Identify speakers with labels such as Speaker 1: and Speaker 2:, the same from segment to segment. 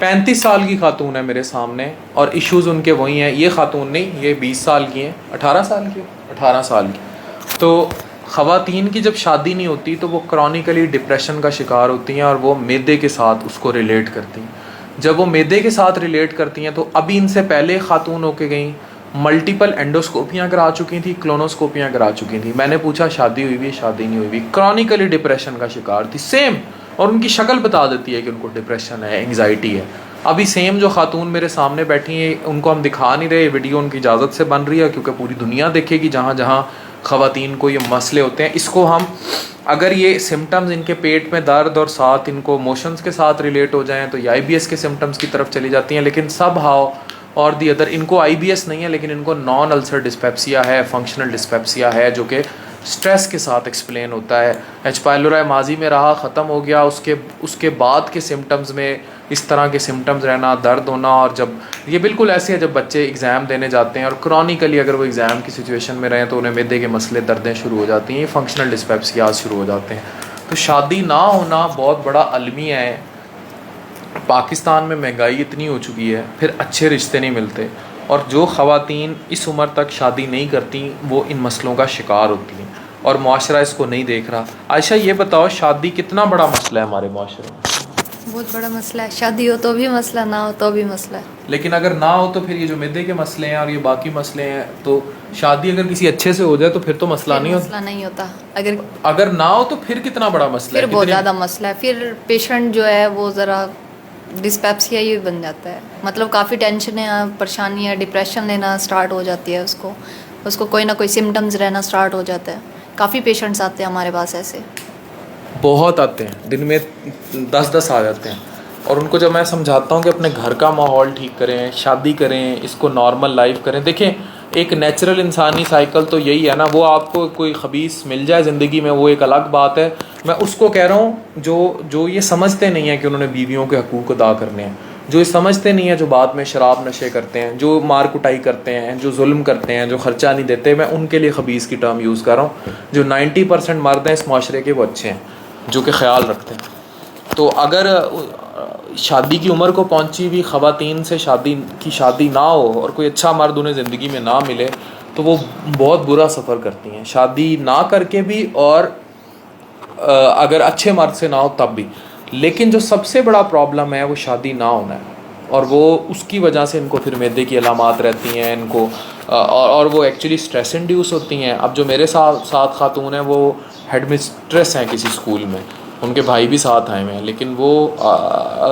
Speaker 1: 35 साल की खातून है मेरे सामने और इश्यूज़ उनके वही हैं। ये खातून नहीं, ये 20 साल की हैं, 18 साल की, 18 साल की। तो ख़वातीन की जब शादी नहीं होती तो वो क्रॉनिकली डिप्रेशन का शिकार होती हैं और वो मैदे के साथ उसको रिलेट करती हैं। जब वो मैदे के साथ रिलेट करती हैं तो अभी इनसे पहले खातून होके गई, मल्टीपल एंडोस्कोपियाँ करा चुकी थी, क्लोनोस्कोपियाँ करा चुकी थी। मैंने पूछा शादी हुई भी, शादी नहीं हुई भी, क्रॉनिकली डिप्रेशन का शिकार थी सेम। और उनकी शक्ल बता देती है कि उनको डिप्रेशन है, एंग्जाइटी है। अभी सेम जो खातून मेरे सामने बैठी है, उनको हम दिखा नहीं रहे, वीडियो उनकी इजाज़त से बन रही है क्योंकि पूरी दुनिया देखेगी जहाँ जहाँ ख़वातीन को ये मसले होते हैं। इसको हम अगर ये सिम्टम्स इनके पेट में दर्द और साथ इनको मोशंस के साथ रिलेट हो जाएं तो ये IBS के सिम्टम्स की तरफ चली जाती हैं। लेकिन सब हाव और दी अदर इनको IBS नहीं है, लेकिन इनको नॉन अल्सर डिस्पेप्सिया है, फंक्शनल डिस्पेप्सिया है, जो कि स्ट्रेस के साथ एक्सप्लेन होता है। H. पाइलोराई माजी में रहा, ख़त्म हो गया, उसके बाद के सिम्टम्स में इस तरह के सिम्टम्स रहना, दर्द होना। और जब ये बिल्कुल ऐसे है जब बच्चे एग्ज़ाम देने जाते हैं और क्रॉनिकली अगर वो एग्ज़ाम की सिचुएशन में रहें तो उन्हें मैदे के मसले, दर्दें शुरू हो जाती हैं, ये फंक्शनल डिस्पेप्सियाज शुरू हो जाते हैं। तो शादी ना होना बहुत बड़ा अलमिया है। पाकिस्तान में महंगाई इतनी हो चुकी है, फिर अच्छे रिश्ते नहीं मिलते, और जो ख़वातीन इस उम्र तक शादी नहीं करती वो इन मसलों का शिकार होती हैं और मुआशरा इसको नहीं देख रहा। आयशा ये बताओ, शादी कितना बड़ा मसला है हमारे मुआशरे में?
Speaker 2: बहुत बड़ा मसला है। शादी हो तो भी मसला, ना हो तो भी मसला है।
Speaker 1: लेकिन अगर ना हो तो फिर ये जो मैदे के मसले हैं और ये बाकी मसले हैं, तो शादी अगर किसी अच्छे से हो जाए तो फिर तो मसला नहीं होता।
Speaker 2: मसला नहीं होता।
Speaker 1: अगर ना हो तो फिर कितना बड़ा मसला है?
Speaker 2: फिर बहुत ज़्यादा मसला है। फिर पेशेंट जो है वो ज़रा डिस्पेप्सिया ही बन जाता है। मतलब काफ़ी टेंशनें, परेशानियाँ, डिप्रेशन लेना स्टार्ट हो जाती है उसको कोई ना कोई सिम्टम्स रहना स्टार्ट हो जाता है। काफ़ी पेशेंट्स आते हैं हमारे पास ऐसे,
Speaker 1: बहुत आते हैं, दिन में 10-10 आ जाते हैं। और उनको जब मैं समझाता हूँ कि अपने घर का माहौल ठीक करें, शादी करें, इसको नॉर्मल लाइफ करें। देखें, एक नेचुरल इंसानी साइकिल तो यही है ना। वो आपको कोई खबीस मिल जाए ज़िंदगी में वो एक अलग बात है। मैं उसको कह रहा हूँ जो ये समझते नहीं हैं कि उन्होंने बीवियों के हकूक़ अदा करने हैं, जो ये समझते नहीं है, जो बाद में शराब नशे करते हैं, जो मार कुटाई करते हैं, जो जुल्म करते हैं, जो ख़र्चा नहीं देते। मैं उनके लिए खबीस की टर्म यूज़ कर रहा हूँ। जो 90% मर्द हैं इस माशरे के वो अच्छे हैं, जो कि ख्याल रखते हैं। तो अगर शादी की उम्र को पहुंची हुई ख़वातीन से शादी ना हो और कोई अच्छा मर्द उन्हें ज़िंदगी में ना मिले तो वो बहुत बुरा सफ़र करती हैं, शादी ना करके भी और अगर अच्छे मर्द से ना हो तब भी। लेकिन जो सबसे बड़ा प्रॉब्लम है वो शादी ना होना है, और वो उसकी वजह से इनको फिर मैदे की अलामात रहती हैं इनको, और वो एक्चुअली स्ट्रेस इंड्यूस होती हैं। अब जो मेरे साथ खातून हैं वो हेड मिस्ट्रेस हैं किसी स्कूल में, उनके भाई भी साथ आए हुए हैं, लेकिन वो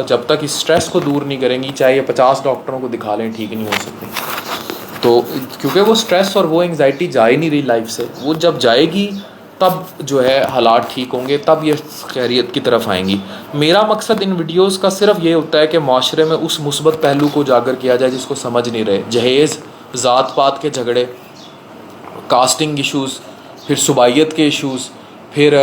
Speaker 1: जब तक इस स्ट्रेस को दूर नहीं करेंगी, चाहे ये 50 डॉक्टरों को दिखा लें, ठीक नहीं हो सकती। तो क्योंकि वो स्ट्रेस और वो एंग्जाइटी जा ही नहीं रही लाइफ से, वो जब जाएगी तब जो है हालात ठीक होंगे, तब ये खैरियत की तरफ आएंगी। मेरा मकसद इन वीडियोस का सिर्फ ये होता है कि माशरे में उस मुस्बत पहलू को उजागर किया जाए जिसको समझ नहीं रहे। जहेज़, ज़ात पात के झगड़े, कास्टिंग इशूज़, फिर सुबाइयत के इशूज़, फिर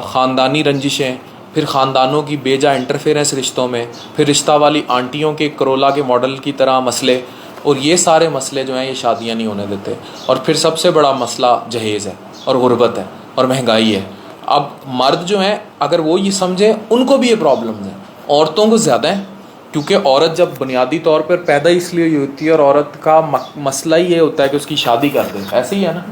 Speaker 1: ख़ानदानी रंजिशें, फिर ख़ानदानों की बेजा इंटरफेरेंस रिश्तों में, फिर रिश्ता वाली आंटियों के करोला के मॉडल की तरह मसले, और ये सारे मसले जो हैं ये शादियाँ नहीं होने देते। और फिर सबसे बड़ा मसला जहेज़ है और गुर्बत है और महंगाई है। अब मर्द जो हैं अगर वो ये समझें, उनको भी ये प्रॉब्लम्स हैं, औरतों को ज़्यादा है, क्योंकि औरत जब बुनियादी तौर पर पैदा इसलिए ही होती है और औरत का मसला ही ये होता है कि उसकी शादी कर दे, ऐसे ही है ना।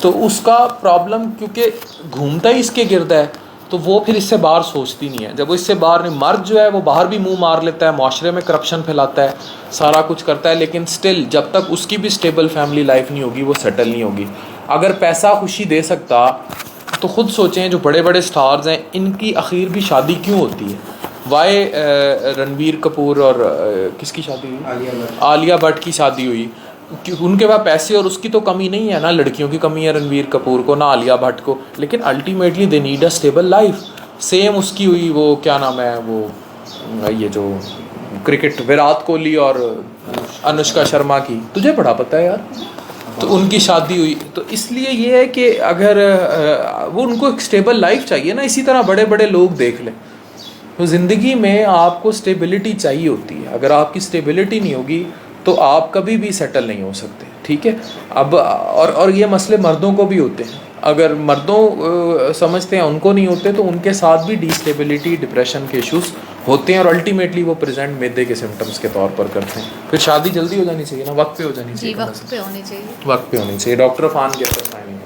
Speaker 1: तो उसका प्रॉब्लम क्योंकि घूमता ही इसके गिर्द है, तो वो फिर इससे बाहर सोचती नहीं है। जब वो इससे बाहर नहीं, मर्द जो है वो बाहर भी मुंह मार लेता है, माशरे में करप्शन फैलाता है, सारा कुछ करता है, लेकिन स्टिल जब तक उसकी भी स्टेबल फैमिली लाइफ नहीं होगी वो सेटल नहीं होगी। अगर पैसा खुशी दे सकता तो ख़ुद सोचें, जो बड़े बड़े स्टार्स हैं इनकी आखिर भी शादी क्यों होती है? वाई रणबीर कपूर और किसकी शादी हुई? आलिया भट्ट की शादी हुई। उनके पास पैसे और उसकी तो कमी नहीं है ना, लड़कियों की कमी है रणबीर कपूर को ना आलिया भट्ट को, लेकिन ultimately they need a stable life. Same उसकी हुई, वो क्या नाम है, वो ये जो क्रिकेट विराट कोहली और अनुष्का शर्मा की, तुझे बड़ा पता है यार, तो उनकी शादी हुई। तो इसलिए ये है कि अगर वो उनको एक स्टेबल लाइफ चाहिए ना, इसी तरह बड़े बड़े लोग देख लें। तो ज़िंदगी में आपको स्टेबिलिटी चाहिए होती है, अगर आपकी स्टेबिलिटी नहीं होगी तो आप कभी भी सेटल नहीं हो सकते, ठीक है। अब और ये मसले मर्दों को भी होते हैं, अगर मर्दों समझते हैं उनको नहीं होते तो उनके साथ भी डिस्टेबिलिटी, डिप्रेशन के इश्यूज़ होते हैं और अल्टीमेटली वो प्रेजेंट मैदे के सिम्टम्स के तौर पर करते हैं। फिर शादी जल्दी हो जानी चाहिए ना, वक्त पे हो जानी
Speaker 2: जी
Speaker 1: चाहिए,
Speaker 2: वक्त पे होनी चाहिए।
Speaker 1: वक्त पे होनी चाहिए। डॉक्टर अफान के साइन